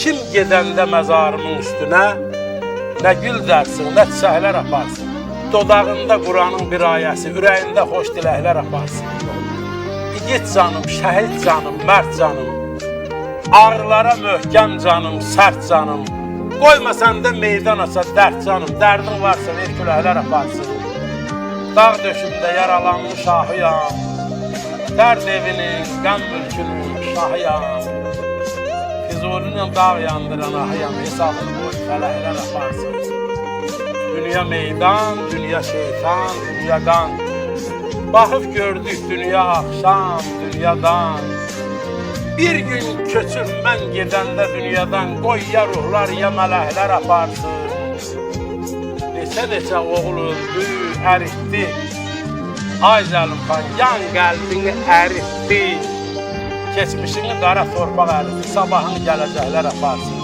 Kim gedəndə məzarımın üstünə, nə gül dərsin, nə çiçəklər aparsın. Dodağında Quranın bir ayəsi, ürəyində xoş diləklər aparsın. İgid canım, şəhid canım, mərd canım, ağrılara möhkəm canım, sərt canım. Qoyma səndə meydan aça dərd canım, dərdin varsa ver küləklər aparsın. Dağ döşümdə yaralanmış şahıyam, dərd evinin, qəm mülkünün şahıyam. Füzulinin dağ yandıran ahıyam, hesabını boy fələklər aparsın. Dünya meydan, dünya şeytan, dünya qan. Baxıb gördük dünya axşam, dünyadan. Bir gün köçür mən gedəndə dünyadan, qoy ya ruhlar, ya mələklər aparsın. Neçə oğul öldü, əritdi. Ay Zəlimxan, yan qəlbini əritdi. Keçmişini qara torpaq əridi, sabahını gələcəklər aparsın.